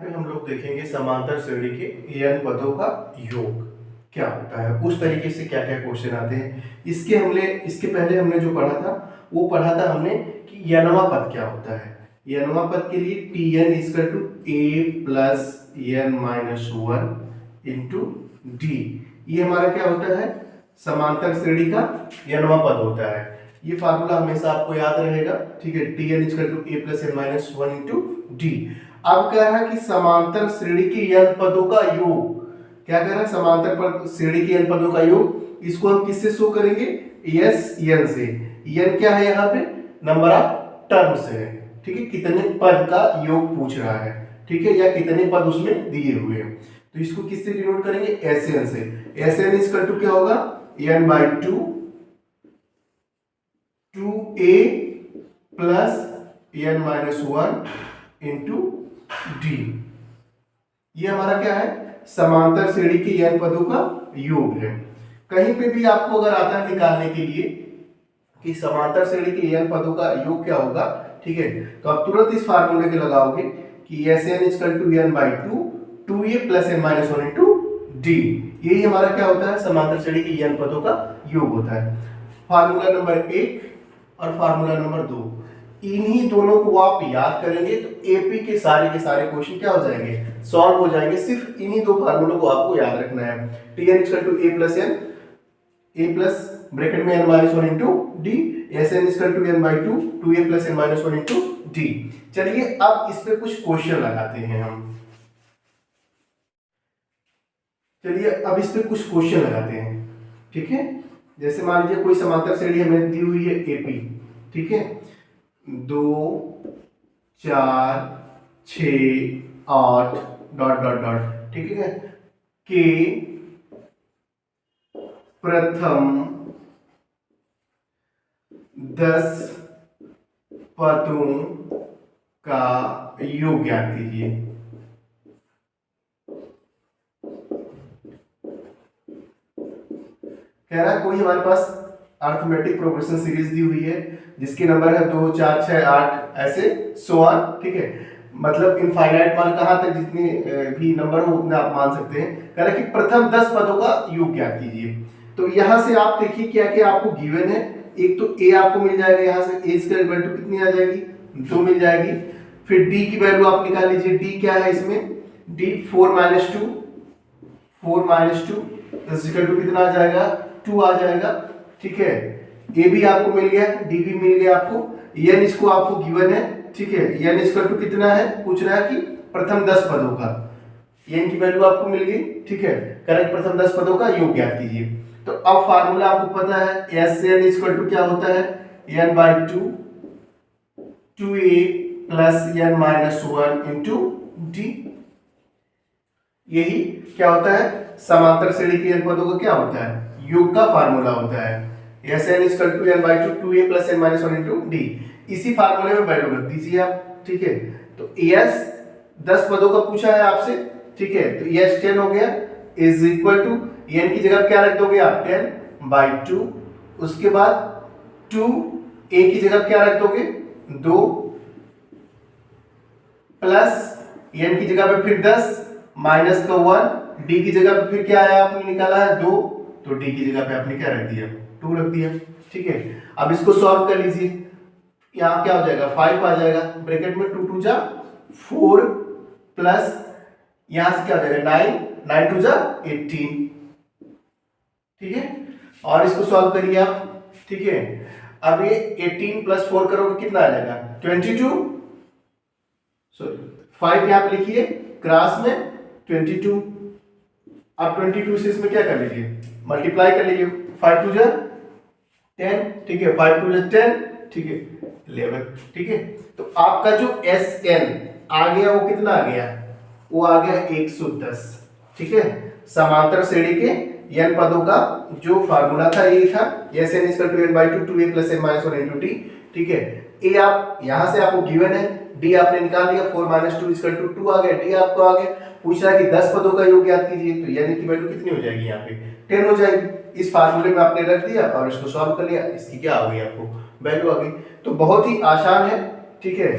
में हम लोग देखेंगे समांतर श्रेणी के n पदों का योग क्या होता है, उस तरीके से क्या क्या क्वेश्चन आते हैं। इसके पहले हमने जो पढ़ा था वो पढ़ा था हमने कि n वां पद क्या होता है। n वां पद के लिए Tn equal to a plus n minus one into d. ये हमारा क्या होता है, समांतर श्रेणी का n वां पद होता है। ये फार्मूला हमेशा आपको याद रहेगा, ठीक है। Tn equal to a plus n minus one into d. अब कह रहा है कि समांतर श्रेणी के n पदों का योग, क्या कह रहा है, समांतर श्रेणी के n पदों का योग। इसको हम किससे शो करेंगे, यस n से। n क्या है यहाँ पे, नंबर ऑफ टर्म्स है, ठीक है। कितने पद का योग पूछ रहा है, ठीक है, या कितने पद उसमें दिए हुए हैं। तो इसको किससे डिनोट करेंगे, Sn से। Sn इक्वल टू क्या होगा, n by two 2a plus n minus one into d. ये हमारा क्या है, समांतर श्रेणी के n पदों का योग है। कहीं पे भी आपको अगर आता है निकालने के लिए कि समांतर श्रेणी के n पदों का योग क्या होगा, ठीक है, तो आप तुरंत इस फार्मूले के लगाओगे कि Sn equal to n by two 2a plus n minus one into d. यही हमारा क्या होता है, समांतर श्रेणी के n पदों का योग होता है। फार्मूला नंबर 1 और फार्मूला नंबर 2, इन्हीं दोनों को आप याद करेंगे तो एपी के सारे क्वेश्चन क्या हो जाएंगे, सॉल्व हो जाएंगे। सिर्फ इन्हीं दो फार्मूलों को आपको याद रखना है। Tn equal to a plus n, a plus bracket में n minus one into d, Sn equal to n by two 2a plus n minus one into d. चलिए अब इस पे कुछ क्वेश्चन लगाते हैं हम। चलिए अब इस पे कुछ क्वेश्चन लगाते हैं, ठीक है। जैसे मान लीजिए कोई समांतर श्रेणी हमें दी हुई है एपी, ठीक है, 2 4 6 8 डॉट डॉट डॉट, ठीक है, के प्रथम 10 पदों का योग ज्ञात कीजिए। कह रहा है कोई हमारे पास अर्थमेटिक प्रोग्रेशन सीरीज दी हुई है जिसके नंबर है 2 4 6 8 ऐसे सो ऑन, ठीक है। मतलब इनफाइनाइट मान कहां तक जितने भी नंबर हो उतने आप मान सकते हैं। कह रहा है कि प्रथम 10 पदों का योग ज्ञात कीजिए। तो यहां से आप देखिए क्या क्या आपको गिवन है। एक तो a आपको मिल जाएगा, यहां से a स्क्वायर इक्वल टू कितनी आ जाएगी, 2 मिल जाएगी। फिर d की वैल्यू आप निकाल लीजिए, d क्या है इसमें, d 4 minus two equal to कितना आ जाएगा, 2 आ जाएगा, ठीक है। a भी आपको मिल गया, d भी मिल गया आपको। n इसको आपको गिवन है, ठीक है। n इक्वल टू कितना है, पूछ रहा है कि प्रथम 10 पदों का, n की वैल्यू आपको मिल गई, ठीक है। करेक्ट, प्रथम 10 पदों का योग ज्ञात कीजिए। तो अब फार्मूला आपको पता है, Sn इक्वल टू क्या होता है, n by two 2a plus n minus one into d. यही क्या होता है, समांतर श्रेणी के n पदों का क्या होता है, योग का फार्मूला होता है। Sn equal to n by two 2a plus n minus one into d. इसी फार्मूले में वैल्यू रख दीजिए आप, ठीक है। तो s 10 पदों का पूछा है आपसे, ठीक है, तो s 10 हो गया, इज इक्वल टू n की जगह क्या रख दोगे आप, 10 बाई टू। उसके बाद 2 a की जगह क्या रख दोगे, 2 प्लस n की जगह पे फिर 10 माइनस का 1, d की जगह पे फिर क्या आया आपने निकाला है 2, तो d की जगह पे आपने क्या रख दिया, 2 रख दिया, ठीक है। अब इसको सॉल्व कर लीजिए, यहाँ क्या हो जाएगा, 5 आ जाएगा, ब्रैकेट में 2 2 जा 4 प्लस यहां से क्या हो जाएगा 9, 9 2 जा 18, ठीक है। और इसको सॉल्व करिए आप, ठीक है। अब ये 18 प्लस 4 करोगे कितना आ जाएगा, 22, सॉरी 5 यहां पे लिखिए क्रॉस में 22। अब 22 से इसमें क्या कर लीजिए, मल्टीप्लाई कर लीजिए, 5 2 जा 10, ठीक है, 5 2 जा 10, ठीक है, 11, ठीक है। तो आपका जो Sn आ गया वो कितना आ गया, वो आ गया 110, ठीक है। समांतर श्रेणी के n पदों का जो फार्मूला था ये था, Sn equal to n by two 2a plus n minus one into d, ठीक है। a आप यहां से आपको गिवन है, d आपने निकाल लिया, 4 माइनस टू इक्वल टू 2 आ गया, d आपको आ गया। पूछ रहा है कि 10 पदों का योग ज्ञात कीजिए, तो n की वैल्यू कितनी हो जाएगी, यहाँ पे 10 हो जाएगी। इस फार्मूले में आपने रख दिया और इसको सॉल्व कर लिया, इसकी क्या आ गई, आपको वैल्यू आ गई। तो बहुत ही आसान है, ठीक है।